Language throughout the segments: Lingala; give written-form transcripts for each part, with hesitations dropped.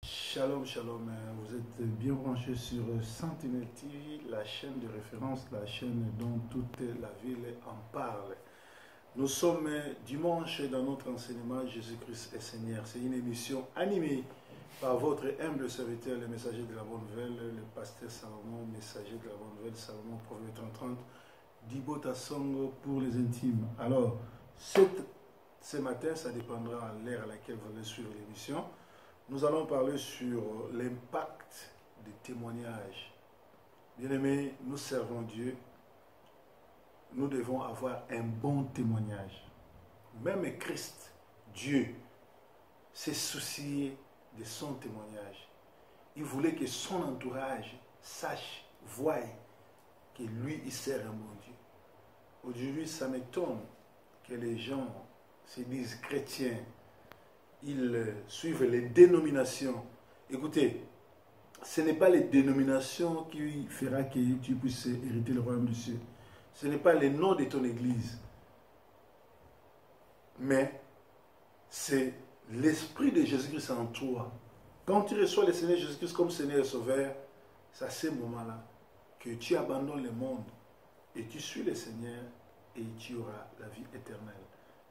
Shalom, shalom. Vous êtes bien branchés sur Sentinel TV, la chaîne de référence, la chaîne dont toute la ville en parle. Nous sommes dimanche dans notre enseignement Jésus-Christ est Seigneur. C'est une émission animée par votre humble serviteur, le messager de la bonne nouvelle, le pasteur Salomon, messager de la bonne nouvelle, Salomon, prophète 30, Dibota Song pour les intimes. Alors, ce matin, ça dépendra de l'heure à laquelle vous allez suivre l'émission. Nous allons parler sur l'impact des témoignages. Bien-aimés, nous servons Dieu. Nous devons avoir un bon témoignage. Même Christ, Dieu, s'est soucié de son témoignage. Il voulait que son entourage sache, voie que lui, il sert un bon Dieu. Aujourd'hui, ça m'étonne que les gens se disent chrétiens. Ils suivent les dénominations. Écoutez, ce n'est pas les dénominations qui fera que tu puisses hériter le royaume du ciel. Ce n'est pas le nom de ton église. Mais c'est l'esprit de Jésus-Christ en toi. Quand tu reçois le Seigneur Jésus-Christ comme Seigneur et Sauveur, c'est à ce moment-là que tu abandonnes le monde et tu suis le Seigneur et tu auras la vie éternelle.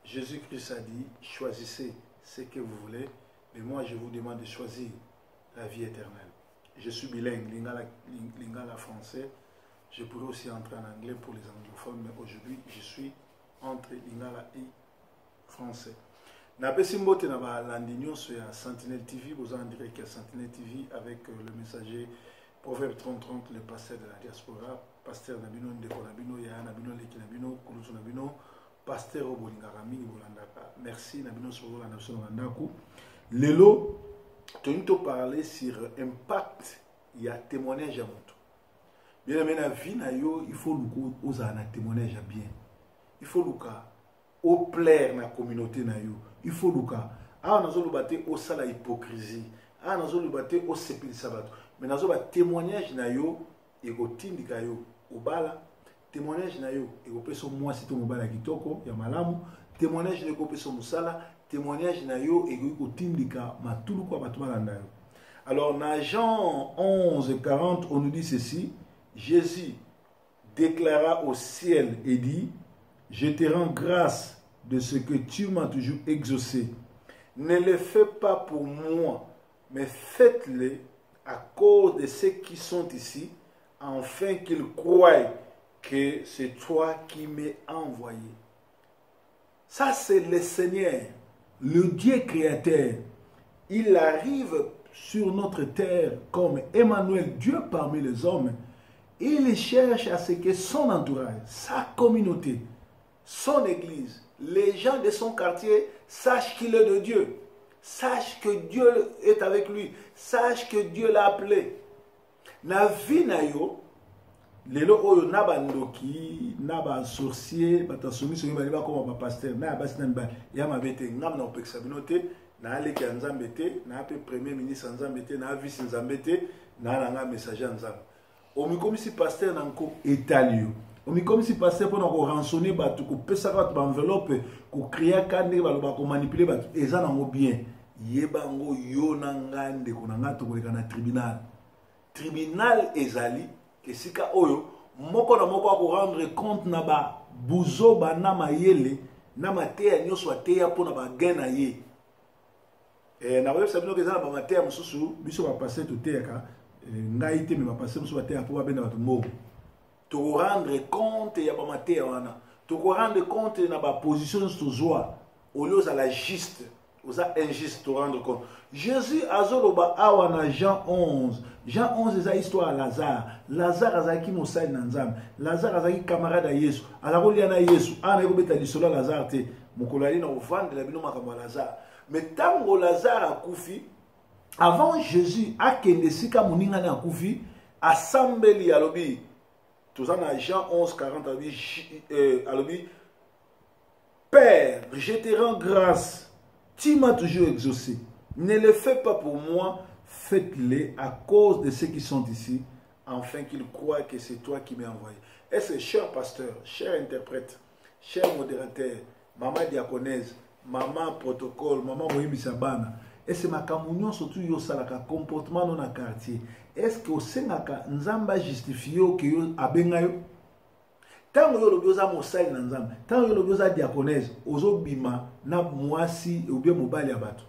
Jésus-Christ a dit, choisissez ce que vous voulez, mais moi je vous demande de choisir la vie éternelle. Je suis bilingue, lingala français, je pourrais aussi entrer en anglais pour les anglophones, mais aujourd'hui je suis entre lingala et français. Napesi mbote na ba landinyo sur Sentinel TV, vous en direz qu'il y a Sentinel TV avec le messager Proverbe 30-30, le pasteur de la diaspora, pasteur Nabino Ndeko Nabino, Yaya Nabino Leki Nabino, Kulutu Nabino, pasteur Obolingara Mingi Bolandaka. Merci Nabino Sorola Nabino Bolandaku. Lelo, tu nous parler sur l'impact il y a témoignage à moto. Bien aimé na vie na yo, il faut nous oser un témoignage bien. Il faut nous au plaire na communauté na yo. Il faut nous ah nazo le baté au sala hypocrisie. Ah nazo le baté au sepil sabato. Mais nazo ba témoignage na yo et go tindika yo obala. Témoignage na yo et go peso moi c'est ton mobala kitoko ya malamu. Témoignage na go peso musala. Témoignage na yo et go tindika matulu kwa batu balanda yo. Alors dans Jean 11:40 on nous dit ceci. Jésus déclara au ciel et dit: je te rends grâce de ce que tu m'as toujours exaucé. Ne le fais pas pour moi, mais faites-le à cause de ceux qui sont ici, afin qu'ils croient que c'est toi qui m'as envoyé. Ça, c'est le Seigneur, le Dieu créateur. Il arrive sur notre terre comme Emmanuel, Dieu parmi les hommes. Il cherche à ce que son entourage, sa communauté, son église, les gens de son quartier sachent qu'il est de Dieu. Sachent que Dieu est avec lui. Sachent que Dieu l'a appelé. Na vie na yo, lelo oyo na bandoki, na ba sorcier, batasomi somi bali ba comme ba pasteur, na basi na ba ya mabete ngam na opeksa binote, na aleki nzambe te, na pe premier ministre nzambe te, na vice nzambe te, na nga messager nzambe. Omi comme si pasteur nanko etalio. Omi comme si pasteur pour nous rançonner batu, ko pesa ka ba enveloppe, ko créer kande ba ko manipuler batu, eza nango bien. Yebango yo nangande ko nanga to ko na tribunal. Tribunal ezali que sika oyo moko na moko ko rendre compte na ba buzo ba na mayele na mateya nyoso ateya pona ba gain na ye. Na web sabino ke za ba mateya mususu biso ba passer to teka ngai te me ba passer mususu ateya po ba bena ba mo. Tu rendre compte ya ba mateya wana. Tu rendre compte na ba position sur joie au lieu à la juste. Vous avez injuste te rendre compte. Jésus a zoloba awana Jean 11. Jean 11 c'est histoire à Lazare. Lazare azaki mosali na nzambe. Lazare azaki camarade à Yesu. Alakolia na Yesu. Ana ekobeta lisolo Lazare te. Mokolali na ovande la bino makambo Lazare. Mais tango Lazare akufi, avant Jésus akende sika moninga na akufi, assemblée alobi. Tout ça dans Jean 11:40 alobi Père, je te rends grâce. Tu m'as toujours exaucé. Ne le fais pas pour moi, faites-le à cause de ceux qui sont ici, afin qu'ils croient que c'est toi qui m'as envoyé. Et c'est cher pasteur, cher interprète, cher modérateur, maman diaconèse, maman protocole, maman Moïbi Sabana, Et c'est ma communion surtout yo salaka comportement dans le quartier. Est-ce que au sengaka nzamba justifié que yo abenga yo? Tant que yo loboza mosali na nzamba, tant que yo loboza diaconèse, ozo bima na mwasi ou bien mobali ya bato.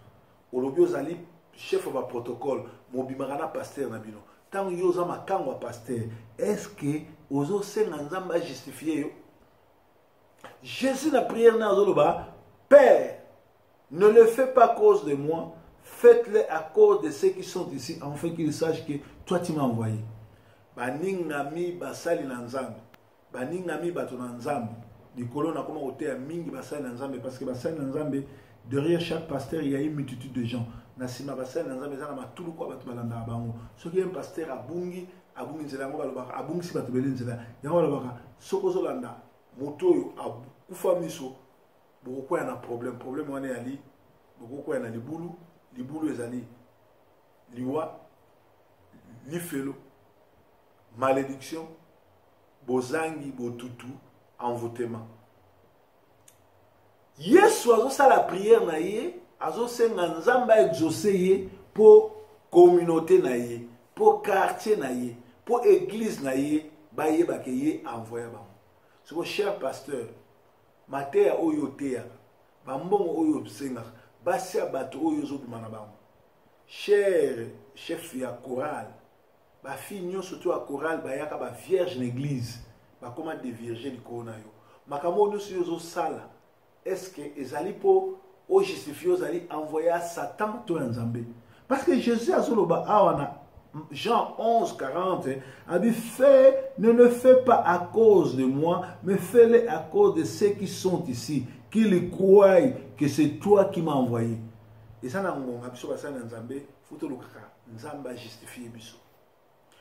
O loboza li chef de protocole, mobima na pasteur na bino. Tant que yo za makango pasteur, est-ce que ozo senga nzamba justifié yo? Jésus na prière na zoloba, Père, ne le fais pas à cause de moi, faites-le à cause de ceux qui sont ici, afin qu'ils sachent que toi tu m'as envoyé. Baningami basali na nzambe, baningami bato na nzambe. Nikolo na koma kote ya mingi basali na nzambe, parce que basali na nzambe, derrière chaque pasteur il y a une multitude de gens. Na sima basali na nzambe zana matulu kwa bato balanda bango. Soki un pasteur abungi nzela ngo balobaka, abungi si bato bele nzela. Yango balobaka, soko zolanda moto yo akufa miso, boko na problème wana ya li, boko na libulu ezali liwa lifelo malédiction bozangi botutu envoûtement. Yesu azo la prière na ye, azo senga nzamba exaucer ye pour communauté na ye, pour quartier na ye, pour église na ye, ba ye ba ke ye envoyer ba. So cher pasteur, mateya oyo teya, ba mbongo oyo senga, basi bato oyo zo bimana ba. Cher chef ya chorale, ba fille surtout à chorale ba yaka ba vierge l'église, ba comment de vierge li kona yo. Makamo no si yo sala. Est-ce que ezali po o justifier ezali envoyer à Satan to nzambe? Parce que Jésus a zoloba awana Jean 11:40 a dit ne le fais pas à cause de moi, mais fais-le à cause de ceux qui sont ici, qui le croient que c'est toi qui m'as envoyé. Et ça n'a pas biso basana nzambe, futo lukaka nzamba justifier biso.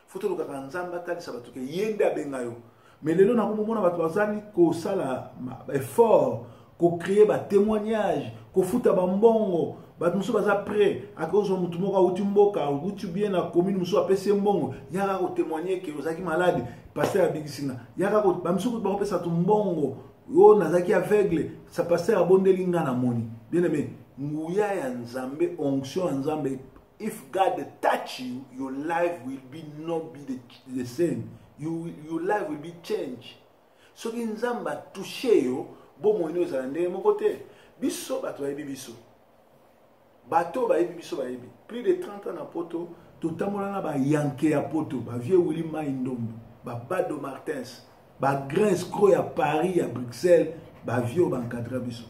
Futo lukaka nzamba tali sabato ke yende abenga yo. Mais lelo na komona bato bazali ko sala effort, ko créer ba témoignage, ko futa ba mbongo. Bato muso baza prêt à cause de mutu moko uti mboka uti bien na commune muso apesi mbongo yaka ko témoigner que ozaki malade pasteur abigisina yaka ko bamso ko ba pesa tu mbongo yo nazaki aveugle ça pasteur abondeli nga na moni bien aimé nguya ya nzambe onction ya nzambe. If God touch you, your life will be not be the same. Your life will be changed. So ki nzamba touché yo bo moino za ndé moko te biso bato ba biso bateau ba biso ba plus de 30 ans na poto totambola na ba yanke ya poto ba vieux Willy Maindombe ba Bado Martins ba grand escroc ya Paris à Bruxelles ba vieux ba encadrer biso.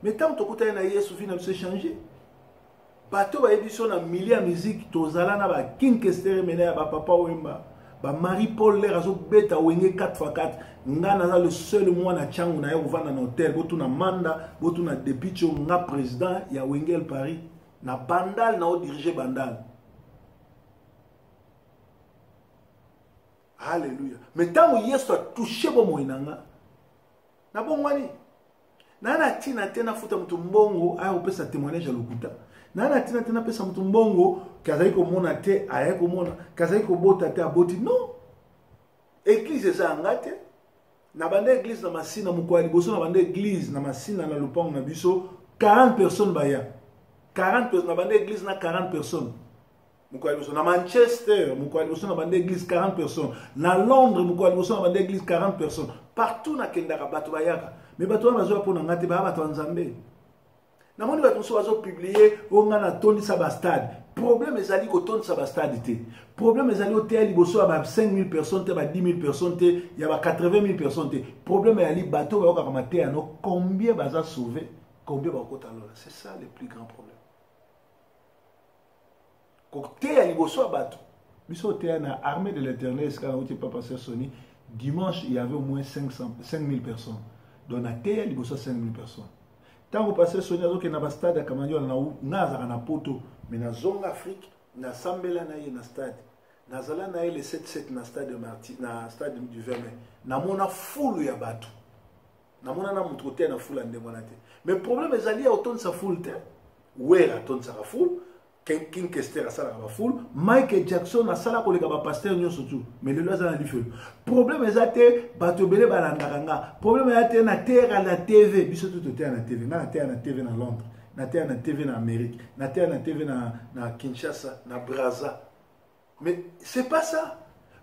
Mais tant to kota na Yesu fina se changer bateau ba biso na milieu musique tozala na ba King Kester mena ba Papa Wemba ba Marie-Paul Lera zo beta wenge 4x4 ngana za le seul moi na changu na yo vana na hôtel botu na manda botu na député nga président ya Wengel Paris na bandal na o diriger bandal. Alléluia. Mais tant que Yesu a touché bo moinanga na bongwani na tina tena futa mtu mbongo ayo pesa témoignage à lokuta na tina tena pesa mtu mbongo kazai ko mona te aye ko mona kazai ko bota te aboti non. Église za ngate na bande église na masina mukwali boso na bande église na masina na lupango na biso 40 personnes baya 40 personnes na bande église na 40 personnes mukwali boso na Manchester mukwali boso na bande église 40 personnes na Londres mukwali boso na bande église 40 personnes partout na kendaka bato bayaka. Mais bato wana zo pona ngate ba bato nzambe na moni bato so bazo publier o ngana toni sa ba stade. Problème ezali ko toni sa ba stade te. Problème ezali hôtel liboso ba 5000 personnes te ba 10000 personnes te ya ba 80000 personnes te. Problème ezali bato ba yoka kamate ya no combien baza sauver, combien ba kota lola. C'est ça le plus grand problème. Côté ya liboso bato biso te na armée de l'Éternel quand on était pas passé Sony dimanche il y avait au moins 5000 personnes. Donc na terre liboso 5000 personnes. Tant que passé Sony azo ke na ba stade ya Kamandio na naza na poto mais na zone Afrique na sambela na ye na stade na zala na ye le 77 na stade de Marti na stade du Vernet na mona foule ya bato na mona na mutu te na foule ande mona te. Mais problème ezali ya auton sa foule te wera ton sa foule King Kester asala ba foule Michael Jackson asala ko leka ba pasteur nyonso tu mais le loza na lifelo. Problème ezate bato belé balandaka nga. Problème ezate na terre na TV biso tout te na TV na terre na TV na Londres na terre na TV na Amérique, na terre na TV na Kinshasa, na Brazza. Mais c'est pas ça.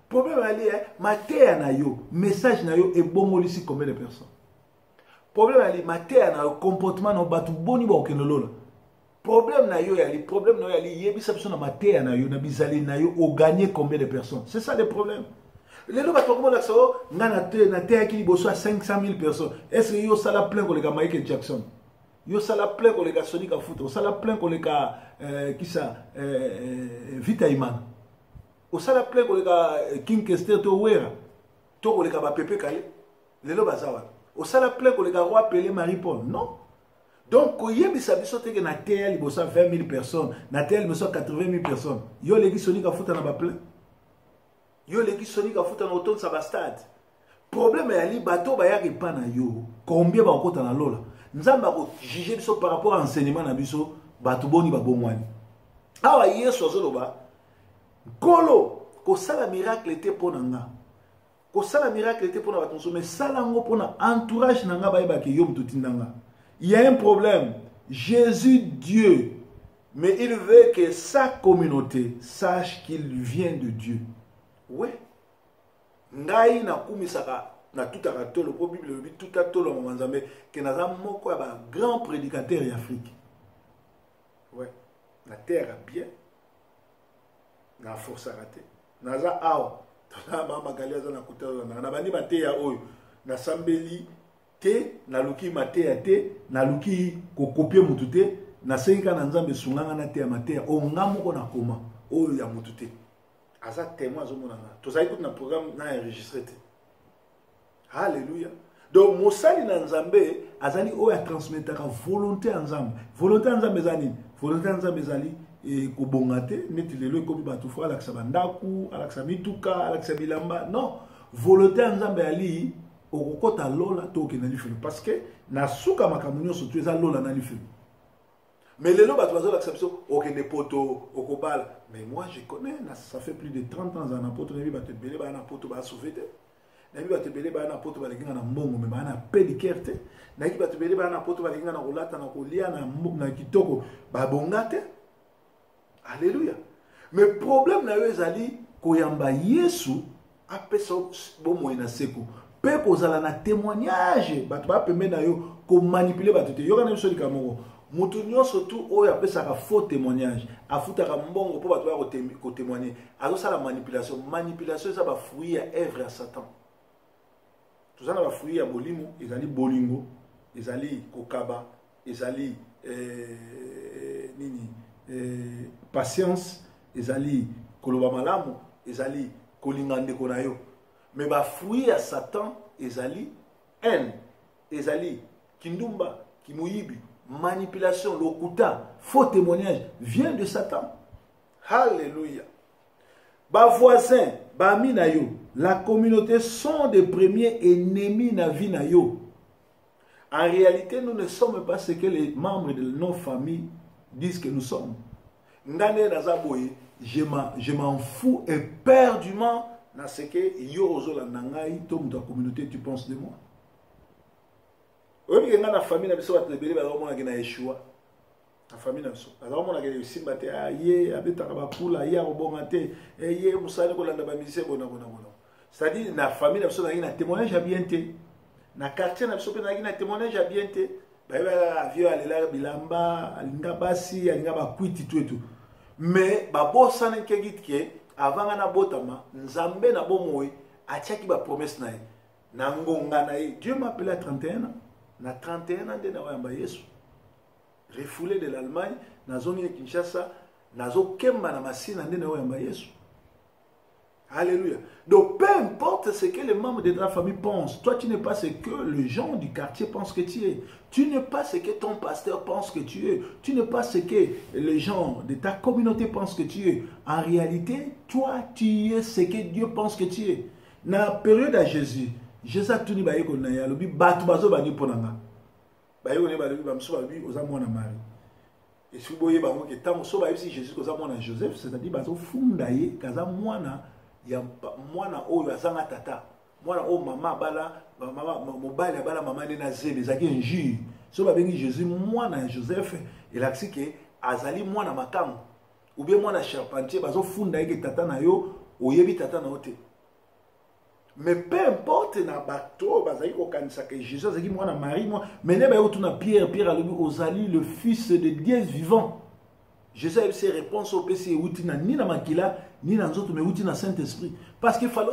Problème ali ma terre na yo, message na yo et bon ici combien de personnes. Problème ali ma terre na comportement na batu boni ba okenolola. Problème na yo yali, problème na yo yali yebisa biso na ma terre na yo na bizali na yo o gagner combien de personnes. C'est ça le problème. Les gens qui ont dit na terre qui bosso 500 000 personnes. Est-ce que yo sala plein pour les gars Michael Jackson? Yo sala plein pour les gars Sonic à foot. Yo sala plein pour les gars qui ça Vita Iman. Yo sala plein pour les gars King Kester Towera. To pour les gars Pepe Kale. Les gens bazawa. Yo sala plein pour les gars Roi Pelé Marie Paul. Non. Donc quand il y a des sabisos que na terre il bosso 20 000 personnes, na terre il bosso 80 000 personnes. Yo les gars Sonic à foot na ba plein. Yo les Sonic a foutu en automne ça va stade. Problème est ali bateau ba yaki pa na yo. Combien ba okota na lola. Nzamba ko juger biso par rapport à enseignement na biso bato boni ba bomwani. Awa yeso azoloba. Kolo ko sala miracle était pour nga. Ko sala miracle était pour na batonso mais sala ngo pour na entourage na nga ba yeba ke yo mututindanga. Il y a un problème. Jésus Dieu mais il veut que sa communauté sache qu'il vient de Dieu. Oui. Ngai na kumisaka na tout à tolo po Bible bi tout à tolo manzambe que naza moko ba grand prédicateur en Afrique. Ouais. La terre a bien. Na force à rater. Naza awa. Tona mama galiaza na kutelo na bani ba te ya oyo. Na sambeli te na luki mate ya te na luki ko copier mutu te na senga na nzambe sunganga na te ya mate o ngamoko na koma oyo ya mutu te. Aza témoin zo monanga. Tout ça écoute na programme na enregistré. Alléluia. Donc mosali na nzambe azali o ya transmettre volonté en nzambe. Volonté en nzambe zani. Volonté en nzambe zali e ko bongate neti lelo ko bi batu fo ala ksa bandaku, ala ksa mituka, ala ksa bilamba. Non, volonté en nzambe ali o kokota lola to ke na lifu parce que na suka makamunyo so tu eza lola na lifu. Mais les gens qui ont l'acceptation, ok, des poteaux, au cobal. Mais moi, je connais, ça fait plus de 30 ans en apôtre, les gens qui ont été en apôtre, ils ont sauvé. Les gens qui ont été en apôtre, ils ont mbongo, mais ils ont pédicerte. Les gens qui ont été en apôtre, ils ont roulata, ils ont kitoko, babongate. Alléluia. Mais le problème, c'est que Koyamba Yesu a fait ça, bon, moi, il a seko. Peu qu'on a un témoignage, bah, tu peux qu'on manipule, bah, tu te dis, mutu nyonso tu oyo apesaka faux témoignage afutaka mbongo po bato ba témoigner azosala manipulation eza ba fruit ya œuvre ya Satan tozana ba fruit ya bolimo ezali bolingo ezali kokaba ezali patience ezali koloba malamu ezali kolinga ndeko na yo mais ba fruit ya Satan ezali haine ezali kindumba kimuyibi manipulation, lokuta, faux témoignage vient de Satan. Alléluia. Ba voisin, ba ami na yo, la communauté sont des premiers ennemis na vie na yo. En réalité, nous ne sommes pas ce que les membres de nos familles disent que nous sommes. Ndane nazaboye, je m'en fous éperdument dans ce que yo ozola nangai to muta communauté tu penses de moi. Oui, la famille n'a pas de bébé, mais on a gagné Yeshua. La famille n'a pas de bébé, on a gagné Simba, aïe, abeta kabakula, aïe, obongate, aïe, musani ko landa ba mise bona. C'est-à-dire la famille n'a pas de gagné témoignage à bienté. Na quartier n'a pas de gagné témoignage à bienté. Ba ba vieux alela bilamba, alinga basi, alinga ba kwiti tout et tout. Mais ba bossa na kegitke avant na botama, nzambe na bomoy, atiaki ba promesse na ye. Na ngonga na ye. Dieu m'a appelé à 31 ans. Na 31 ans de na Yesu. Refoulé de l'Allemagne, na zone de Kinshasa, na zo kemba na masina de na Yesu. Alléluia. Donc peu importe ce que les membres de ta famille pensent, toi tu n'es pas ce que les gens du quartier pensent que tu es. Tu n'es pas ce que ton pasteur pense que tu es. Tu n'es pas ce que les gens de ta communauté pensent que tu es. En réalité, toi tu es ce que Dieu pense que tu es. Dans la période à Jésus, Jésus a tout dit baye kona ya lobi batu bazo bani ponanga baye kona ba lobi bamso ba lobi oza mwana Marie et si boye ba ngo ke tango so ba si Jésus koza mwana Joseph c'est-à-dire bazo funda ye kaza mwana ya mwana oyo azanga tata mwana o mama bala mama mobali bala mama ne na zebe zaki injure so ba bengi Jésus mwana Joseph Et là, c'est que azali moi na makam ou bien moi na charpentier bazo funda eke tata na yo oyebi tata na ote. Mais peu importe na bato bazali ko kanisa que Jésus azali moi na Marie moi mais ne ba yo tuna Pierre alobi ozali le fils de Dieu vivant. Jésus a ses réponses au PC outi na ni na makila ni na nzoto mais outi na Saint-Esprit parce qu'il fallait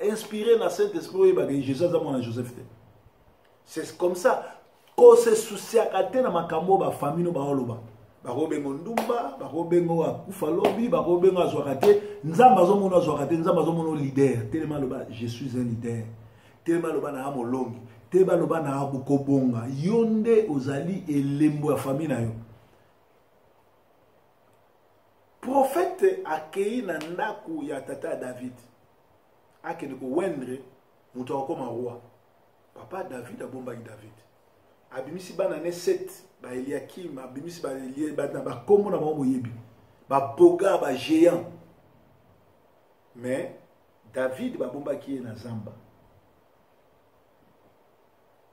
inspirer na Saint-Esprit ba que Jésus azali moi na Joseph. C'est comme ça qu'on se soucie à côté na makambo ba famille no ba oloba. Barobengo ndumba, barobengo akufa lobi, barobengo azwakate, nzamba azomona azwakate, nzamba azomona leader. Tellement loba, je suis un leader. Tellement loba na amolongi, tellement loba na abukobonga. Yonde ozali elembo ya famille na yo. Prophète akei na ndaku ya tata David. Akende ko wendre muto akoma roi. Papa David abomba David. Abimisi bana ne 7 ba Eliakim abimisi ba Elie ba na ba komo na ba moyebi ba boga ba géant mais David ba bomba ki na zamba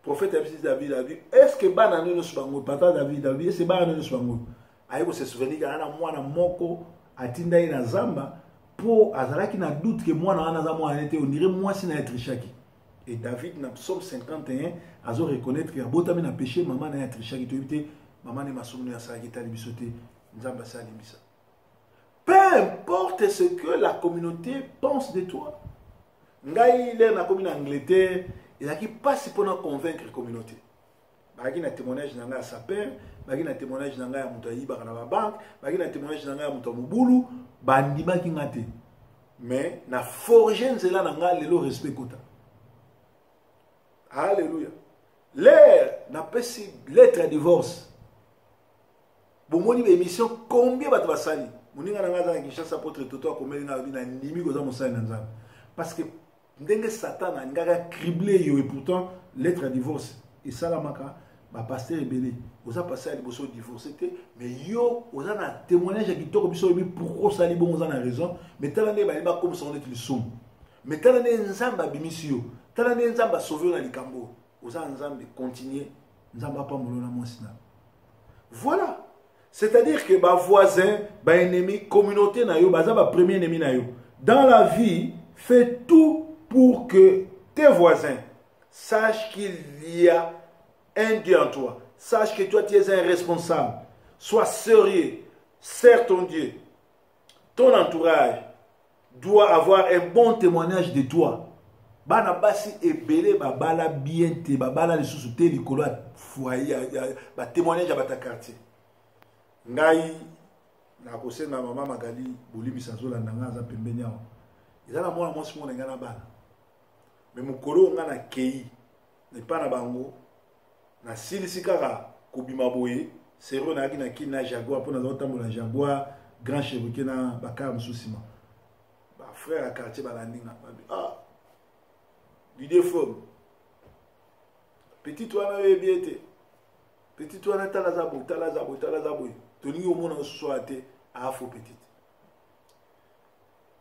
prophète abimisi David a dit est-ce que bana no subango papa David est-ce bana no subango ayiko se souvenir kana mwana moko atinda ina zamba po azalaki na doute que mwana wana za mwana était on dirait moi si na être chaki. Et David, dans Psaume 51, a reconnaître que Abotami n'a péché, maman n'a été triché, maman n'est pas souvenu à ça, qui t'a libisoté, peu importe ce que la communauté pense de toi. Ngai, il est dans la communauté Angleterre, il a qui passe pour nous convaincre la communauté. Il y a un témoignage dans la sapeur, il y a un témoignage dans la banque, il y a un témoignage dans la Moutamoboulou, bandima qui ngate. Mais, na forger nzela nanga lelo respect kota. Alléluia. L'air n'a pas si lettre à divorce. Bon, mon émission, combien de va sali? Mon n'a pas qui chasse apôtre toto comme il n'a nimi goza mon sali nanza. Parce que ndenge Satan a ngaga criblé yo et pourtant lettre à divorce et ça la maka ba pasteur rebellé. Vous a passé à l'émotion divorcé mais yo vous a un témoignage qui toko biso bi pourquoi sali bon vous a raison mais talane ba comme ça on est le somme. Mais talane nzamba bimisio. Talane nzamba sauver na likambo. Oza nzambe continuer nzamba pas molona monsina. Voilà. C'est-à-dire que ba voisin, ba ennemi, communauté na yo, baza ba premier ennemi na yo. Dans la vie, fais tout pour que tes voisins sachent qu'il y a un Dieu en toi. Sache que toi tu es un responsable. Sois sérieux. Sers ton Dieu. Ton entourage doit avoir un bon témoignage de toi. Bana basi ebele babala bien te babala les sous te likolo foyer ba témoignage à ta quartier. Ngai na kose na mama Magali bolimi sazola ndanga za pembeni awo. Ezala mwana mwasi mwana ngana bana. Mais mukolo ngana kei ne pas na bango na silisi kaka kobima boye sero na kina kina Jaguar pour na zotambola Jaguar grand chevrier na bakam susima. Ba frère à quartier balandinga ah l'idée forme. Petit toi n'a bien été. Petit toi n'a talazabo. Toni au monde en soité à faux petite.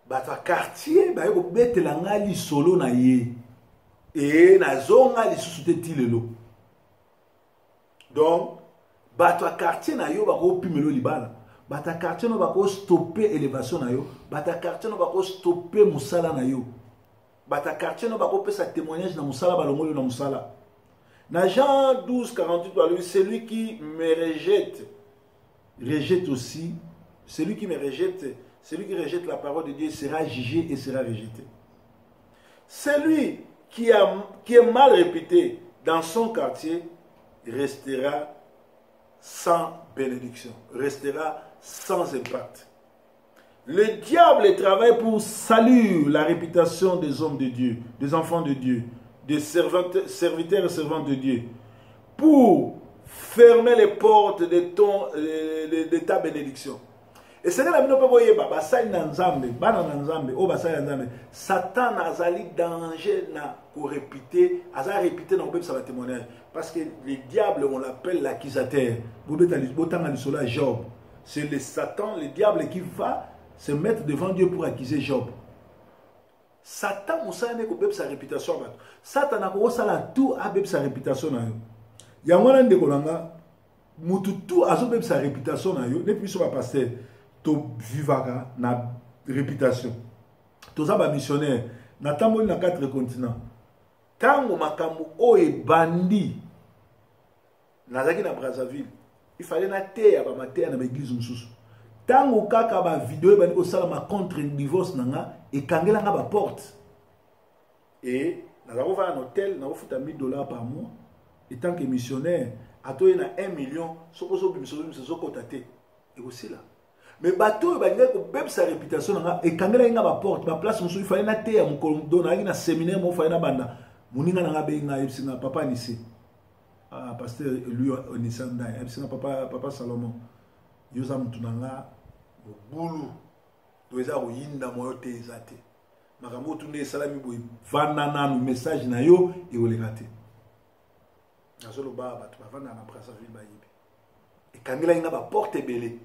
Bah ta quartier, bah yo bête la ngali solo na ye. Et na zonga li sous tilelo. Donc, bah ta quartier na yo bah ko pimelo libala. Bah ta quartier no bah ko stopper élévation na yo. Bah ta quartier no bah ko stopper musala na yo. Bata quartier no bako pesa témoignage na musala balongolo na musala. Na Jean 12 48 lui celui qui me rejette aussi, celui qui me rejette, celui qui rejette la parole de Dieu sera jugé et sera rejeté. Celui qui est mal réputé dans son quartier restera sans bénédiction, restera sans impact. Le diable travaille pour salir la réputation des hommes de Dieu, des enfants de Dieu, des serviteurs et servantes de Dieu, pour fermer les portes de ta bénédiction. Et c'est là que Satan a danger pour répéter, ça témoignage. Parce que le diable, on l'appelle l'accusateur. Job. C'est le Satan, le diable qui va se mettre devant Dieu pour accuser Job. Satan a sa réputation. Satan a tout sa réputation. Il y a un mutu tout azo même sa réputation na yo depuis so ba pasteur to vivaka na réputation to za ba missionnaire na tamboli na 4 continents tango makambo oye bandi nazaki na Brazzaville il fallait na terre ba mater na église mususu tango kaka ba vidéo bandi ko sala ma contre divorce nanga et kangela nga ba porte et nazako va un hôtel na ofuta $1000 par mois et tant que missionnaire atoye na 1 million soko so bimisolo soko tate et aussi là mais bateau banga ko beb sa réputation nga et kangela nga ba porte ba place mususu il fallait na terre mon kondo na na séminaire mo fallait na banda muninga nga be nga yebsinga papa nisi ah pasteur lui onisanda yebsinga papa Salomon yoza mtunanga bulu toza oyinda moyo te ezate makambo tunde salami boy vanda nanu message na yo e olekate nazolo ba bato bavanda na Brazzaville bayibi e kangela nga ba porte belé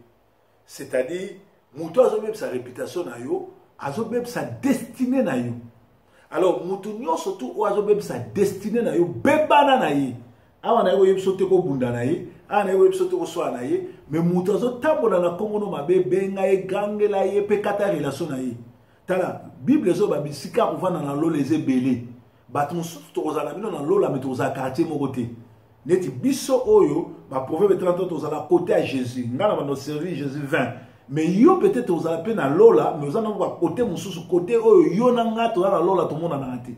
c'est-à-dire muto azobeb sa réputation na yo azobeb sa destinée na yo alors mutu nyonso tu o azobeb sa destinée na yo bebana na ye awa na yo yebsote ko bunda na ye ana yo yebsote ko swa na ye mais mutu azotambola na kongono mabe benga ye gangela ye pe kata relation na ye tala bible zo ba bisika kovanda na lola ezebele bato mosusu tokozala bino na lola me tokozala quartier moko te neti biso oyo ba proverbe 30 tozala côté à Jésus ngana bando servir Jésus 20 mais yo peut-être tozala pe na lola mais ozana ba côté mosusu côté oyo yo na nga tozala na lola tomona na te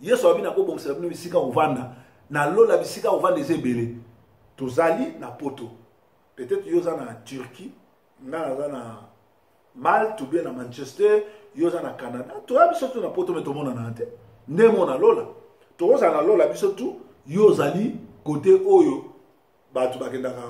yeso abina ko bomsela bino bisika kovanda na lola bisika kovanda ezebele tozali na poto peut-être yo za na Turquie ngana za na Malte ou bien na Manchester yo za na Canada to biso to na poto me tomona na te ndemo na lola to za na lola biso tu yo zali côté oyo bato bakendaka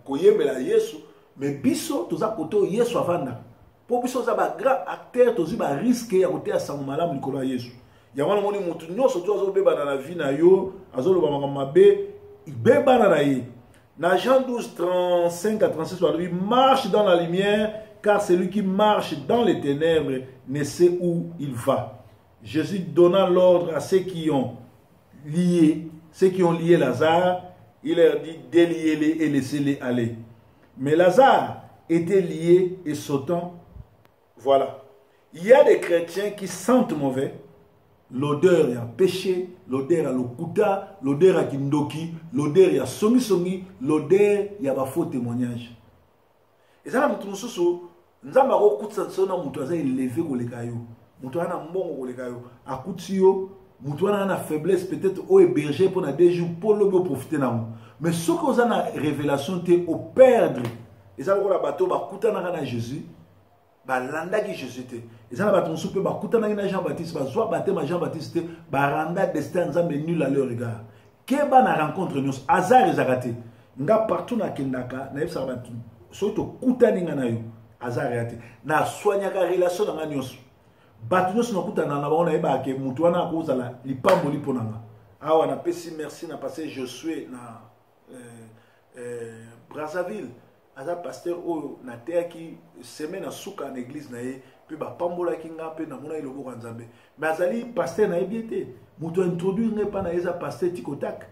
koyembela Yesu mais biso toza côté oyo Yesu avanda po biso za ba grand acteur tozi ba risque ya côté ya sango malamu likolo ya Yesu ya wana moni mutu nyonso to azobeba na vie na yo azoloba mabe ibeba na ye na Jean 12 35 à 36 lui marche dans la lumière car celui qui marche dans les ténèbres ne sait où il va. Jésus donnant l'ordre à ceux qui ont lié Lazare, il leur dit déliez-les et laissez-les aller. Mais Lazare était lié et sautant. Voilà. Il y a des chrétiens qui sentent mauvais. L'odeur il y a péché, l'odeur à l'okuta, l'odeur à kindoki, l'odeur il y a songi, l'odeur il y a faux témoignage. Et ça, nzamba ko kutsa sona mutu aza élevé koleka yo mutu ana mbongo koleka yo akuti yo mutu ana na faiblesse peut-être au héberger pour na 2 jours pour le profiter na mais ce que vous na révélation te au perdre et ça ko la bateau ba kutana na Jésus ba landa ki Jésus te et ça na bateau soupe ba kutana na Jean-Baptiste ba soit baptême Jean-Baptiste ba randa destin nzambe nul à leur regard ke ba na rencontre nyos hasard ezakate nga partout na kendaka na yebsa batu so to kutani nga na yo azariate na soignaka relation na nyonso bato nyonso nakutana na bango na yeba ke mutu wana akozala lipamboli mpo nanga awa na pesi merci na passé Josué na Brazzaville aza pasteur oyo na teaki semaine na suka na église na ye pe bapambolaki nga pe na mona ye loboko ya nzambe mais azali pasteur na yebi te mutu introduire ngai pa na yeza pasteur Tikotak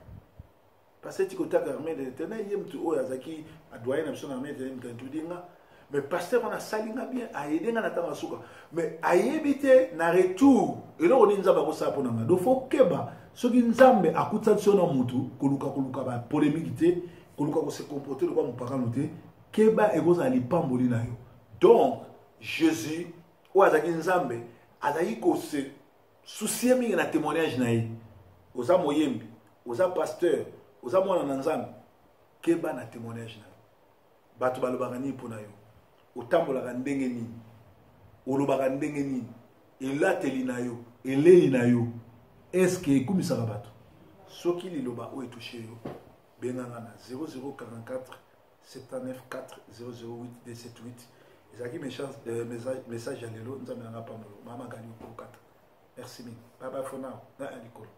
armée de l'éternel ye mutu oyo azaki adoyen na biso na armée de l'éternel mutu introduire nga mais pasteur on a salinga bien aider nga na tanga suka mais ayebite na retour eloko ni nzamba ko sa ponanga do fo keba soki nzambe akutsa tsona mutu koluka ba polémique te koluka ko se comporter le comme parano te keba egoza lipamboli na yo donc Jésus o azaki nzambe azaki ko se soucier mingi na témoignage na ye oza moyembi oza pasteur oza mwana na nzambe keba na témoignage na yo bato balobaka nini mpona yo otambolaka ndenge nini olobaka ndenge nini elateli na yo eleli na yo eske ekumisaka bato soki liloba oyo etouche yo benganga na 0044 79 4 008 278 ezalaki message ya lelo nzambe nanga pambolo mama gali okokata merci mingi bye bye for now na likolo